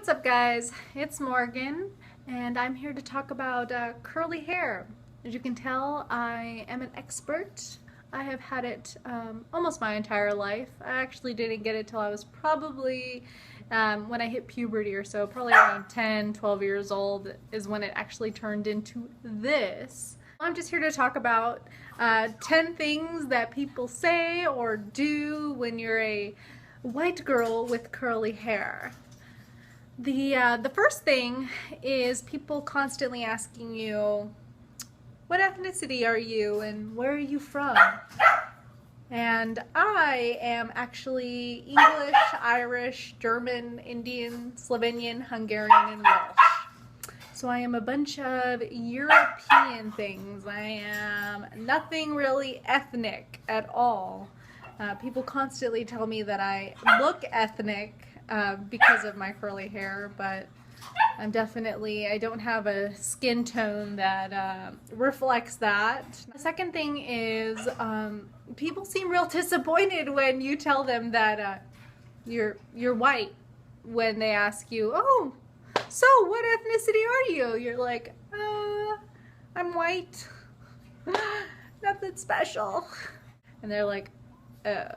What's up, guys? It's Morgan, and I'm here to talk about curly hair. As you can tell, I am an expert. I have had it almost my entire life. I actually didn't get it till I was probably when I hit puberty or so, probably around 10, 12 years old is when it actually turned into this. I'm just here to talk about 10 things that people say or do when you're a white girl with curly hair. The first thing is people constantly asking you, what ethnicity are you and where are you from? And I am actually English, Irish, German, Indian, Slovenian, Hungarian, and Welsh. So I am a bunch of European things. I am nothing really ethnic at all. People constantly tell me that I look ethnic because of my curly hair, but I don't have a skin tone that reflects that. The second thing is people seem real disappointed when you tell them that you're white when they ask you, oh, so what ethnicity are you? You're like, I'm white. Nothing special. And they're like, oh,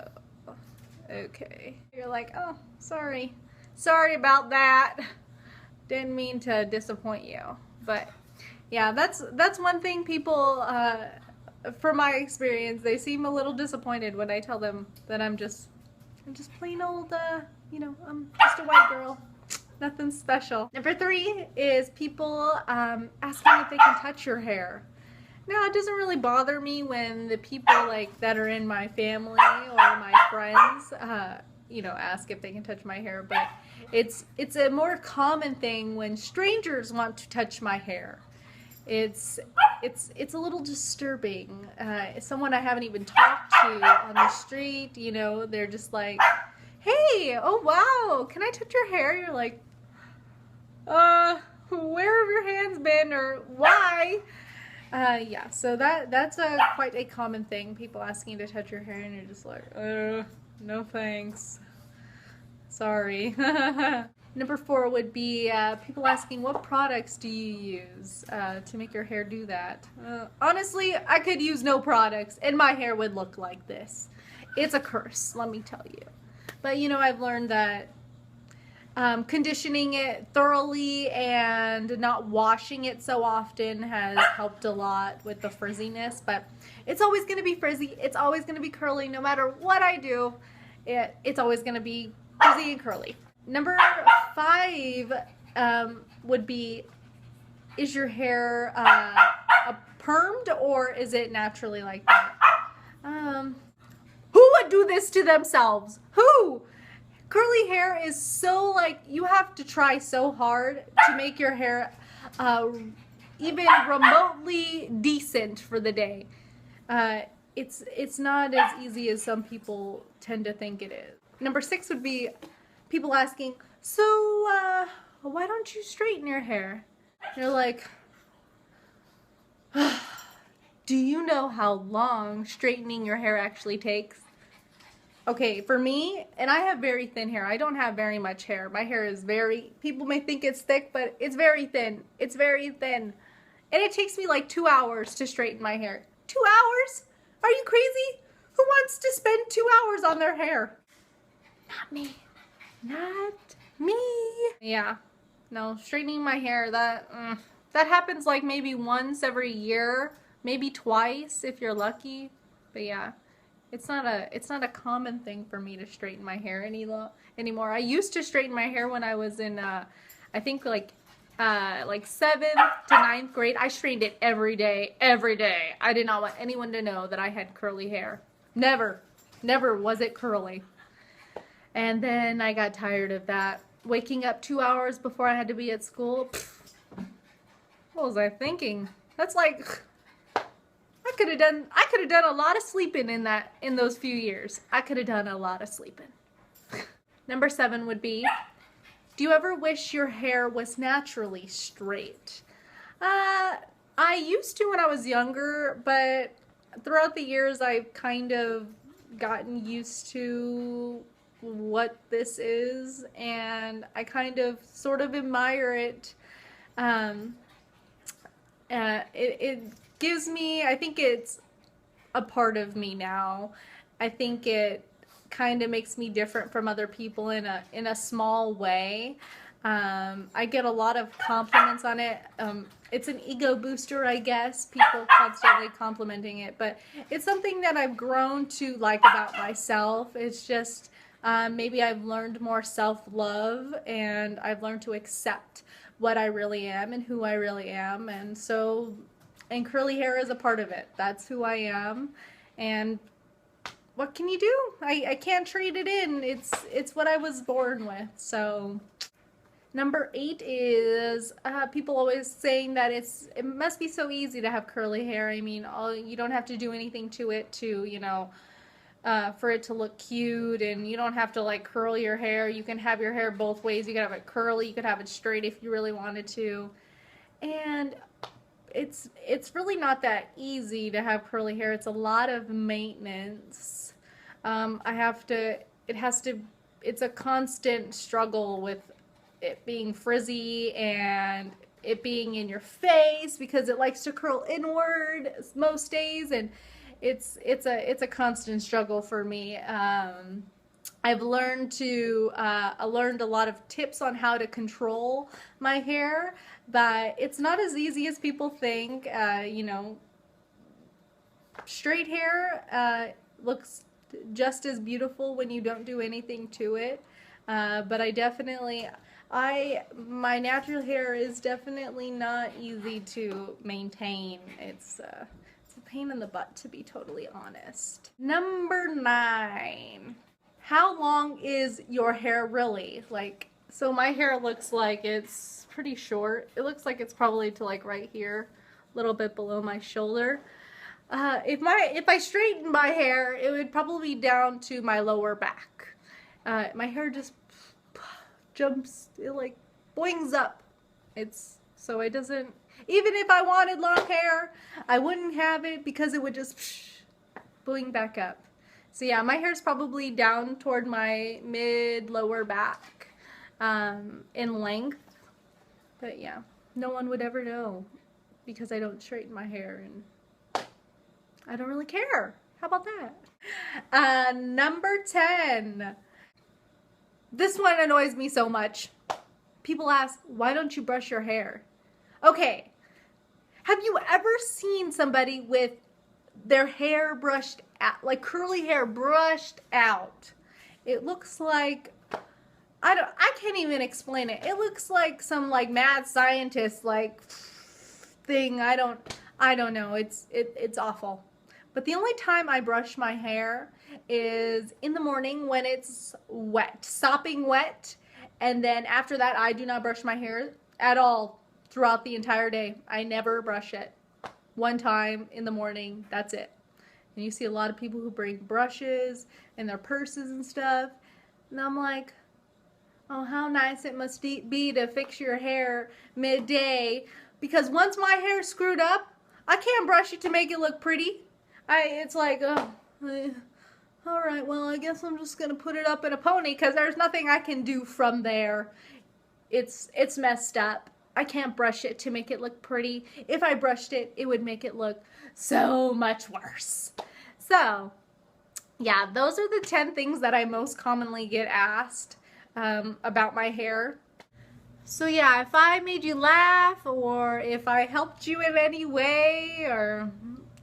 okay. You're like, oh, sorry about that. Didn't mean to disappoint you. But yeah, that's one thing people, from my experience, they seem a little disappointed when I tell them that I'm just plain old, I'm just a white girl. Nothing special. Number 3 is people asking if they can touch your hair. Now, it doesn't really bother me when the people that are in my family or my friends, ask if they can touch my hair, but it's a more common thing when strangers want to touch my hair. It's a little disturbing. Someone I haven't even talked to on the street, they're just like, hey, oh wow, can I touch your hair? You're like, where have your hands been, or why? Yeah, so that's quite a common thing, people asking to touch your hair, and you're just like, no thanks. Sorry. Number 4 would be people asking, what products do you use to make your hair do that? Honestly, I could use no products, and my hair would look like this. It's a curse, let me tell you. But, I've learned that conditioning it thoroughly and not washing it so often has helped a lot with the frizziness, but it's always going to be frizzy. It's always going to be curly. No matter what I do, it's always going to be frizzy and curly. Number 5 would be, is your hair permed or is it naturally like that? Who would do this to themselves? Who? Curly hair is so, you have to try so hard to make your hair even remotely decent for the day. It's not as easy as some people tend to think it is. Number 6 would be people asking, so why don't you straighten your hair? You're like, do you know how long straightening your hair actually takes? Okay, for me, and I have very thin hair. I don't have very much hair. My hair is people may think it's thick, but it's very thin. It's very thin. And it takes me like 2 hours to straighten my hair. 2 hours? Are you crazy? Who wants to spend 2 hours on their hair? Not me. Not me. Yeah. No, straightening my hair, that happens like maybe once every year, maybe twice if you're lucky. But yeah. It's not a common thing for me to straighten my hair anymore. I used to straighten my hair when I was in I think like 7th to 9th grade. I straightened it every day. I did not want anyone to know that I had curly hair. Never was it curly. And then I got tired of that. Waking up 2 hours before I had to be at school. What was I thinking? That's like, I could have done a lot of sleeping in those few years. I could have done a lot of sleeping. Number 7 would be, do you ever wish your hair was naturally straight? I used to when I was younger, but throughout the years I've kind of gotten used to what this is, and I kind of sort of admire it. It gives me, I think it's a part of me now. I think it kind of makes me different from other people in a small way. I get a lot of compliments on it. It's an ego booster, I guess. People constantly complimenting it, but it's something that I've grown to like about myself. It's just maybe I've learned more self-love, and I've learned to accept what I really am and who I really am, and curly hair is a part of it. That's who I am, and what can you do? I can't trade it in. It's what I was born with. So number 8 is people always saying that it must be so easy to have curly hair. I mean, you don't have to do anything to it to, for it to look cute, and you don't have to like curl your hair. You can have your hair both ways. You can have it curly, you could have it straight if you really wanted to. And it's really not that easy to have curly hair. It's a lot of maintenance. It's a constant struggle with it being frizzy and it being in your face because it likes to curl inward most days, and it's a constant struggle for me. I've learned I learned a lot of tips on how to control my hair, but it's not as easy as people think. Straight hair looks just as beautiful when you don't do anything to it. But my natural hair is definitely not easy to maintain. It's a pain in the butt, to be totally honest. Number 9. How long is your hair really? So my hair looks like it's pretty short. It looks like it's probably to like right here, a little bit below my shoulder. If I straightened my hair, it would probably be down to my lower back. My hair just jumps, it like boings up. So it doesn't, even if I wanted long hair, I wouldn't have it because it would just boing back up. So yeah, my hair's probably down toward my mid-lower back in length. But yeah, no one would ever know because I don't straighten my hair, and I don't really care. How about that? Number 10. This one annoys me so much. People ask, why don't you brush your hair? Okay, have you ever seen somebody with their hair brushed out, like curly hair brushed out? It looks like, I can't even explain it. It looks like some like mad scientist like thing. I don't know. It's awful. But the only time I brush my hair is in the morning when it's wet, sopping wet. And then after that, I do not brush my hair at all throughout the entire day. I never brush it. One time in the morning, that's it. And you see a lot of people who bring brushes in their purses and stuff. And I'm like, oh, how nice it must be to fix your hair midday. Because once my hair's screwed up, I can't brush it to make it look pretty. It's like, oh, all right, well, I guess I'm just going to put it up in a pony because there's nothing I can do from there. It's messed up. I can't brush it to make it look pretty. If I brushed it, it would make it look so much worse. So, yeah, those are the 10 things that I most commonly get asked about my hair. So yeah, if I made you laugh, or if I helped you in any way, or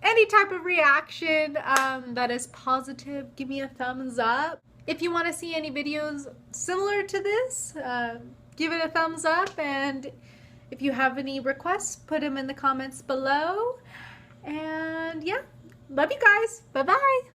any type of reaction that is positive, give me a thumbs up. If you want to see any videos similar to this, give it a thumbs up, and if you have any requests, put them in the comments below. And yeah, love you guys. Bye-bye.